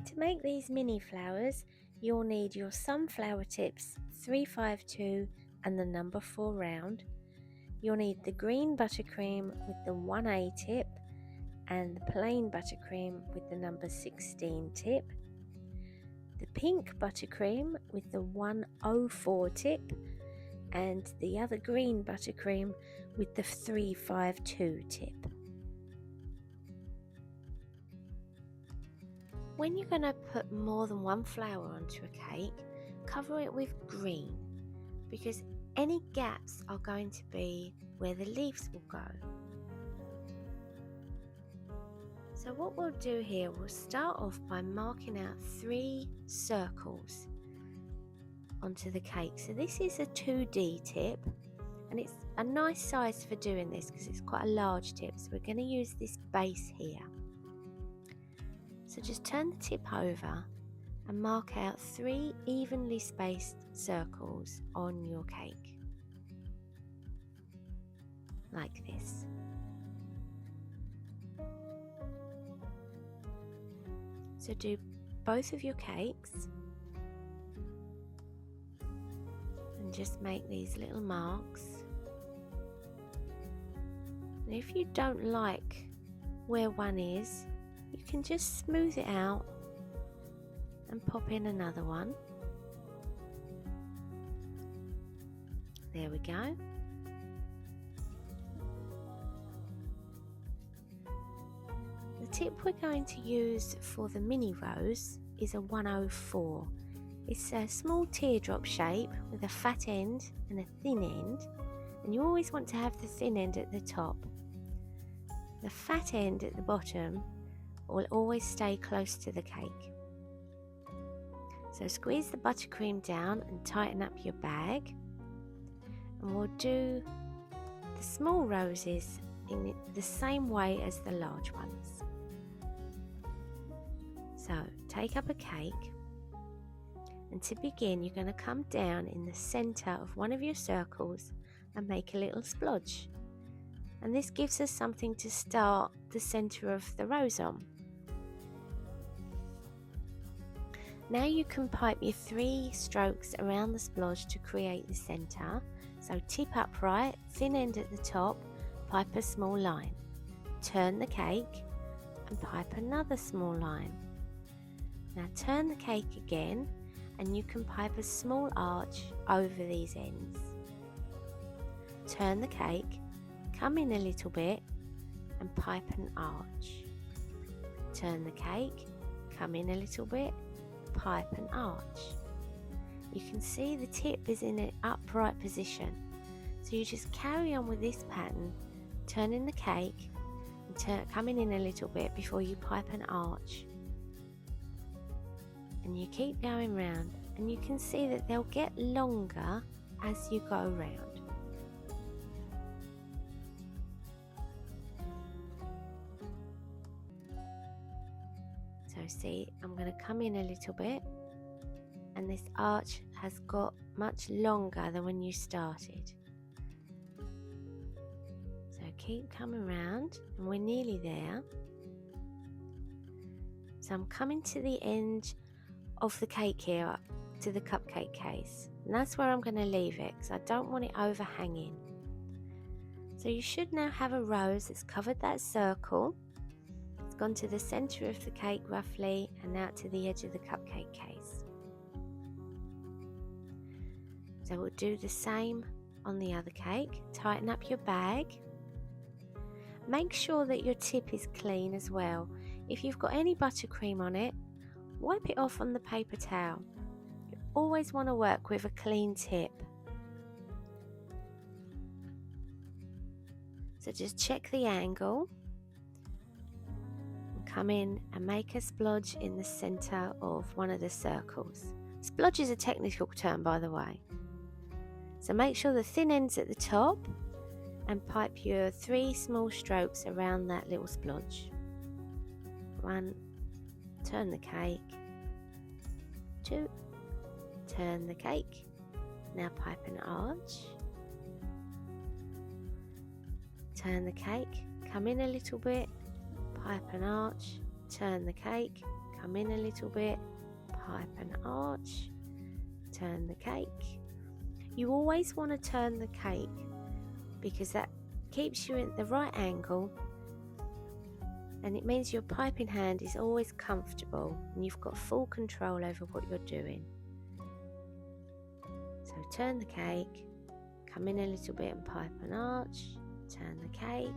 To make these mini flowers, you'll need your sunflower tips 352 and the number 4 round. You'll need the green buttercream with the 1A tip and the plain buttercream with the number 16 tip. The pink buttercream with the 104 tip and the other green buttercream with the 352 tip. When you're going to put more than one flower onto a cake, cover it with green, because any gaps are going to be where the leaves will go. So what we'll do here, we'll start off by marking out 3 circles onto the cake. So this is a 2D tip, and it's a nice size for doing this because it's quite a large tip. So we're going to use this base here. So just turn the tip over and mark out 3 evenly spaced circles on your cake, like this. So do both of your cakes and just make these little marks. And if you don't like where one is, you can just smooth it out and pop in another one. There we go. The tip we're going to use for the mini rose is a 104. It's a small teardrop shape with a fat end and a thin end, and you always want to have the thin end at the top. The fat end at the bottom will always stay close to the cake. So squeeze the buttercream down and tighten up your bag, and we'll do the small roses in the same way as the large ones. So take up a cake, and to begin you're going to come down in the center of one of your circles and make a little splodge, and this gives us something to start the center of the rose on. Now you can pipe your 3 strokes around the splodge to create the center. So tip upright, thin end at the top, pipe a small line. Turn the cake and pipe another small line. Now turn the cake again and you can pipe a small arch over these ends. Turn the cake, come in a little bit and pipe an arch. Turn the cake, come in a little bit, pipe an arch. You can see the tip is in an upright position, so you just carry on with this pattern, turning the cake and coming in a little bit before you pipe an arch, and you keep going round, and you can see that they'll get longer as you go round. So see, I'm going to come in a little bit, and this arch has got much longer than when you started. So keep coming round, and we're nearly there. So I'm coming to the end of the cake here, to the cupcake case, and that's where I'm going to leave it because I don't want it overhanging. So you should now have a rose that's covered that circle. It's gone to the center of the cake roughly and out to the edge of the cupcake case. So we'll do the same on the other cake. Tighten up your bag. Make sure that your tip is clean as well. If you've got any buttercream on it, wipe it off on the paper towel. You always want to work with a clean tip. So just check the angle. Come in and make a splodge in the center of one of the circles. Splodge is a technical term, by the way. So make sure the thin end's at the top and pipe your 3 small strokes around that little splodge. 1, turn the cake. 2, turn the cake. Now pipe an arch. Turn the cake, come in a little bit, pipe an arch, turn the cake, come in a little bit, pipe and arch, turn the cake. You always want to turn the cake because that keeps you at the right angle, and it means your piping hand is always comfortable and you've got full control over what you're doing. So turn the cake, come in a little bit and pipe an arch, turn the cake,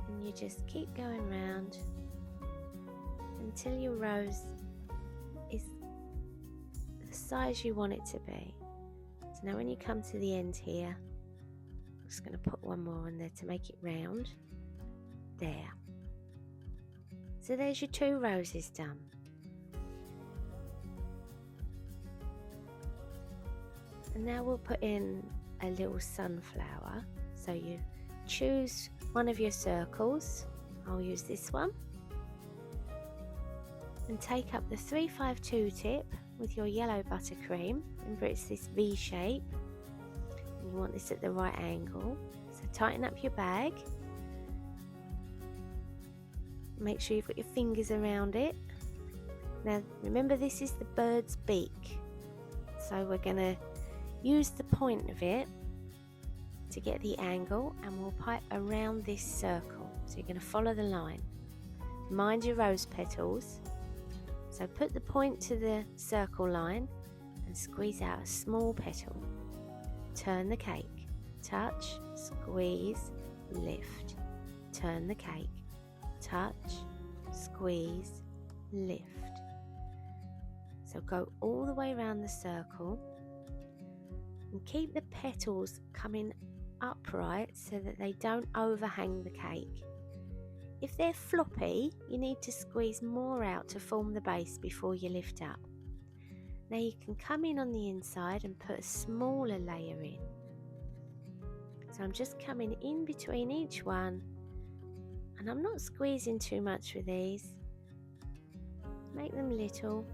and you just keep going round until your rose is the size you want it to be. So now when you come to the end here, I'm just going to put one more on there to make it round. There. So there's your 2 roses done. And now we'll put in a little sunflower. So you choose one of your circles. I'll use this one. And take up the 352 tip with your yellow buttercream. Remember, it's this V shape. And you want this at the right angle. So tighten up your bag. Make sure you've got your fingers around it. Now remember, this is the bird's beak. So we're going to use the point of it to get the angle, and we'll pipe around this circle. So you're going to follow the line. Mind your rose petals. So put the point to the circle line and squeeze out a small petal. Turn the cake. Touch, squeeze, lift. Turn the cake. Touch, squeeze, lift. So go all the way around the circle and keep the petals coming upright so that they don't overhang the cake. If they're floppy, you need to squeeze more out to form the base before you lift up. Now you can come in on the inside and put a smaller layer in. So I'm just coming in between each one, and I'm not squeezing too much with these. Make them little.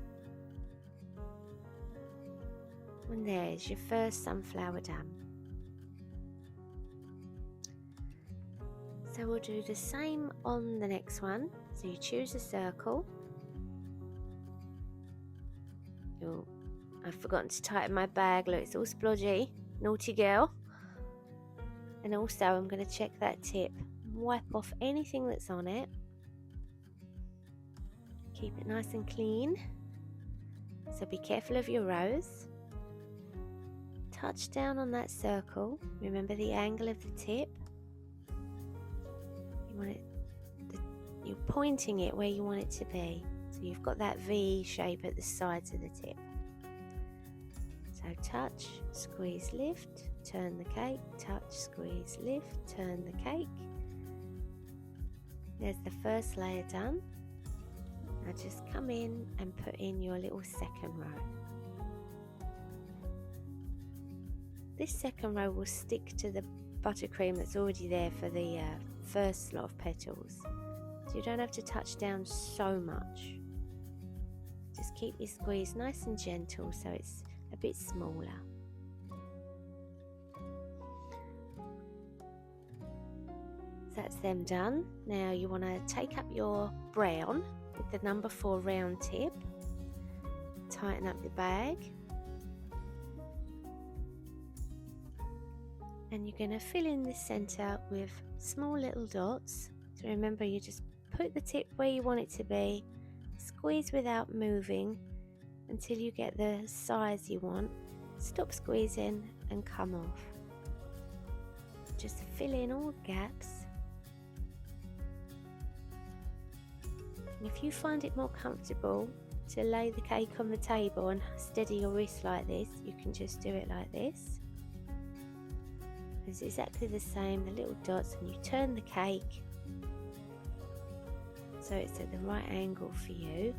And there's your first sunflower done. So we'll do the same on the next one. So you choose a circle. Oh, I've forgotten to tighten my bag. Look, it's all splodgy. Naughty girl. And also I'm going to check that tip. Wipe off anything that's on it. Keep it nice and clean. So be careful of your rose. Touch down on that circle. Remember the angle of the tip. You want it, you're pointing it where you want it to be. So you've got that V shape at the sides of the tip. So touch, squeeze, lift, turn the cake, touch, squeeze, lift, turn the cake. There's the first layer done. Now just come in and put in your little second row. This second row will stick to the buttercream that's already there for the first lot of petals, so you don't have to touch down so much. Just keep your squeeze nice and gentle so it's a bit smaller. So that's them done. Now you want to take up your brown with the number 4 round tip, tighten up the bag, and you're going to fill in the center with small little dots. So remember, you just put the tip where you want it to be, squeeze without moving until you get the size you want. Stop squeezing and come off. Just fill in all the gaps. And if you find it more comfortable to lay the cake on the table and steady your wrist like this, you can just do it like this. It's exactly the same, the little dots, and you turn the cake so it's at the right angle for you.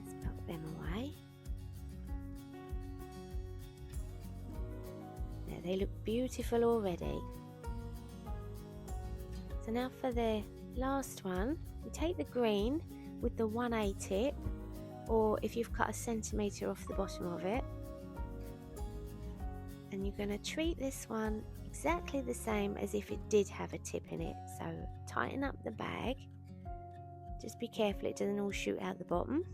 Let's put them away. There, they look beautiful already. So now for the last one, you take the green with the 1A tip, or if you've cut 1 centimetre off the bottom of it, and And you're going to treat this one exactly the same as if it did have a tip in it. So tighten up the bag. Just be careful it doesn't all shoot out the bottom.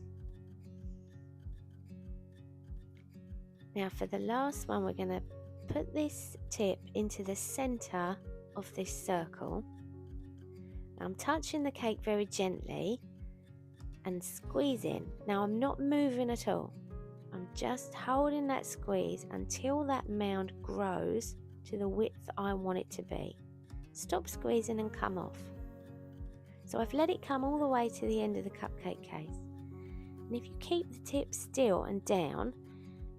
Now for the last one, we're going to put this tip into the center of this circle. I'm touching the cake very gently and squeezing. Now I'm not moving at all. I'm just holding that squeeze until that mound grows to the width I want it to be. Stop squeezing and come off. So I've let it come all the way to the end of the cupcake case. And if you keep the tip still and down,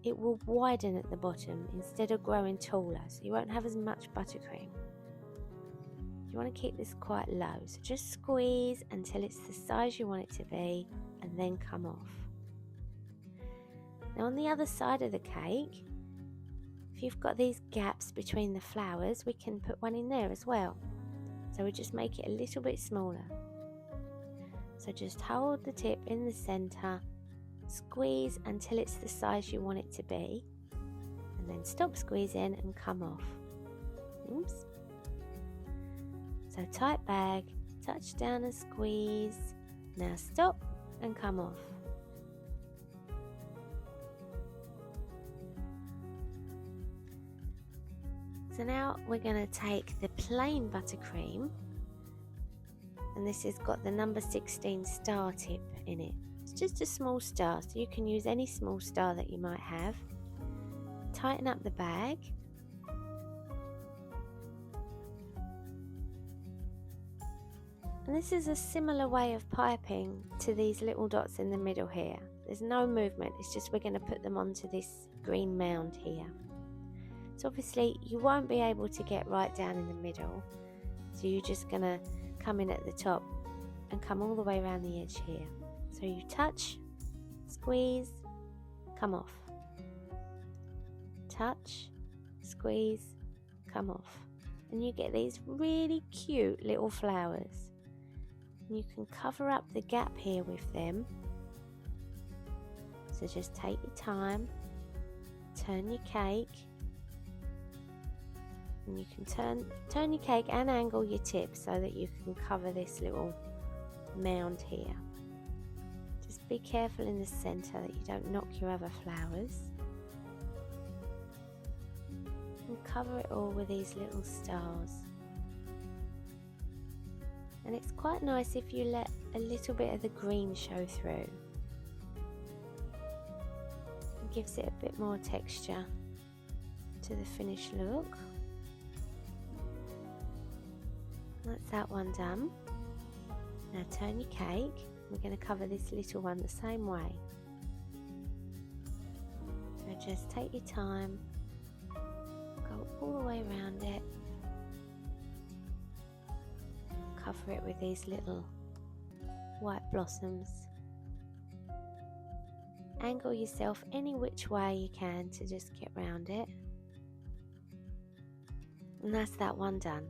it will widen at the bottom instead of growing taller, so you won't have as much buttercream. You want to keep this quite low, so just squeeze until it's the size you want it to be and then come off. Now on the other side of the cake, if you've got these gaps between the flowers, we can put one in there as well. So we just make it a little bit smaller. So just hold the tip in the center, squeeze until it's the size you want it to be, and then stop squeezing and come off. Oops. So tight bag, touch down and squeeze. Now stop and come off. So now we're going to take the plain buttercream, and this has got the number 16 star tip in it. It's just a small star, so you can use any small star that you might have. Tighten up the bag. And this is a similar way of piping to these little dots in the middle here. There's no movement, it's just we're going to put them onto this green mound here. So obviously you won't be able to get right down in the middle, so you're just going to come in at the top and come all the way around the edge here. So you touch, squeeze, come off. Touch, squeeze, come off. And you get these really cute little flowers. And you can cover up the gap here with them. So just take your time, turn your cake. And you can turn your cake and angle your tip so that you can cover this little mound here. Just be careful in the center that you don't knock your other flowers. And cover it all with these little stars. And it's quite nice if you let a little bit of the green show through. It gives it a bit more texture to the finished look. That's that one done. Now turn your cake. We're going to cover this little one the same way. So just take your time, go all the way around it, cover it with these little white blossoms. Angle yourself any which way you can to just get round it. And that's that one done.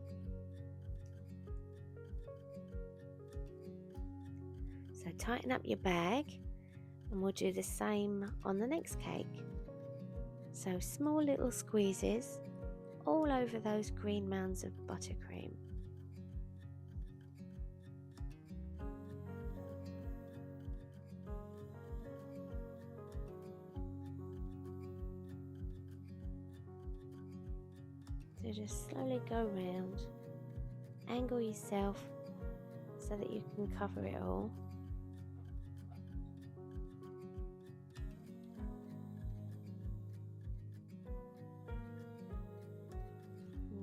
So tighten up your bag and we'll do the same on the next cake. So small little squeezes all over those green mounds of buttercream. So just slowly go round, angle yourself so that you can cover it all.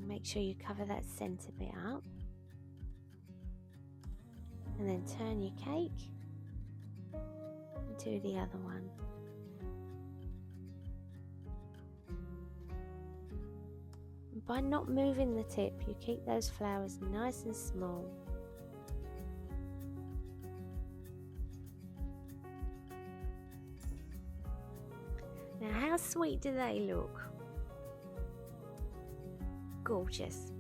Make sure you cover that centre bit up, and then turn your cake and do the other one. And by not moving the tip, you keep those flowers nice and small. Now, how sweet do they look? Gorgeous.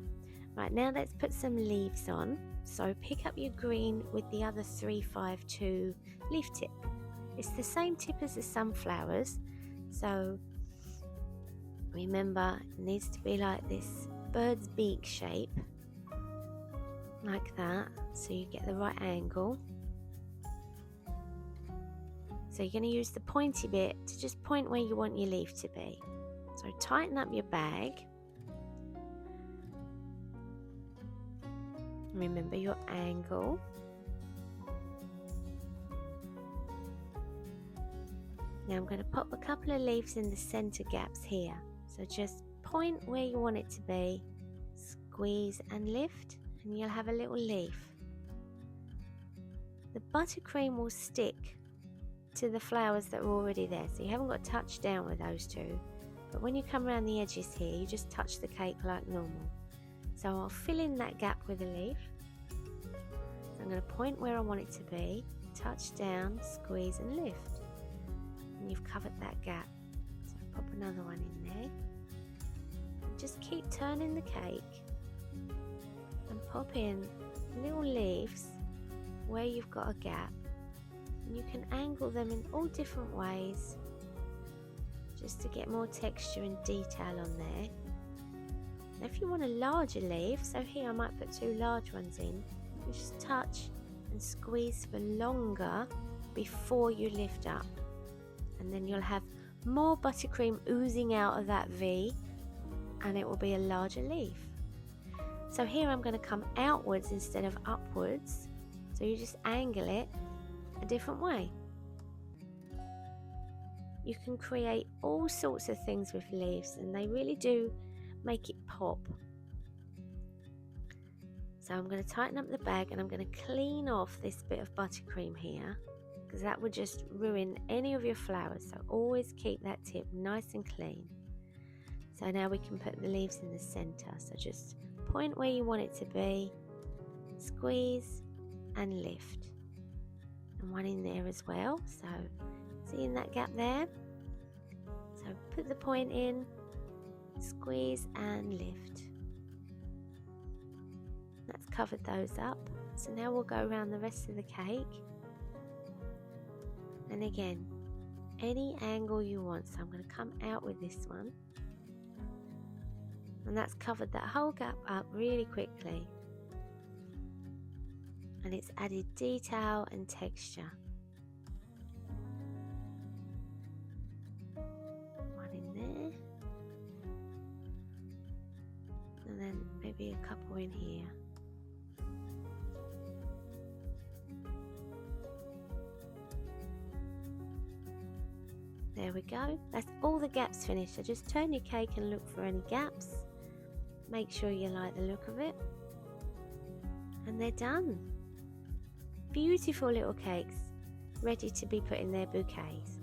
Right, now let's put some leaves on. So pick up your green with the other 352 leaf tip. It's the same tip as the sunflowers, so Remember, it needs to be like this bird's beak shape, like that, so you get the right angle. So you're going to use the pointy bit to just point where you want your leaf to be. So tighten up your bag. Remember your angle. Now I'm going to pop a couple of leaves in the center gaps here. So just point where you want it to be, squeeze and lift, and you'll have a little leaf. The buttercream will stick to the flowers that are already there, so you haven't got to touch down with those two. But when you come around the edges here, you just touch the cake like normal. So I'll fill in that gap with a leaf. So I'm going to point where I want it to be, touch down, squeeze and lift. And you've covered that gap. So pop another one in there. And just keep turning the cake and pop in little leaves where you've got a gap. And you can angle them in all different ways just to get more texture and detail on there. Now if you want a larger leaf, so here I might put 2 large ones in, you just touch and squeeze for longer before you lift up, and then you'll have more buttercream oozing out of that V, and it will be a larger leaf. So here I'm going to come outwards instead of upwards, so you just angle it a different way. You can create all sorts of things with leaves, and they really do make it pop. So I'm going to tighten up the bag, and I'm going to clean off this bit of buttercream here, because that would just ruin any of your flowers. So always keep that tip nice and clean. So now we can put the leaves in the center. So just point where you want it to be, squeeze and lift. And one in there as well. So see in that gap there? So put the point in, squeeze and lift. That's covered those up. So now we'll go around the rest of the cake. And again, any angle you want. So I'm going to come out with this one. And that's covered that whole gap up really quickly. And it's added detail and texture. One in there. And then maybe a couple in here. There we go. That's all the gaps finished. So just turn your cake and look for any gaps. Make sure you like the look of it. And they're done. Beautiful little cakes, ready to be put in their bouquets.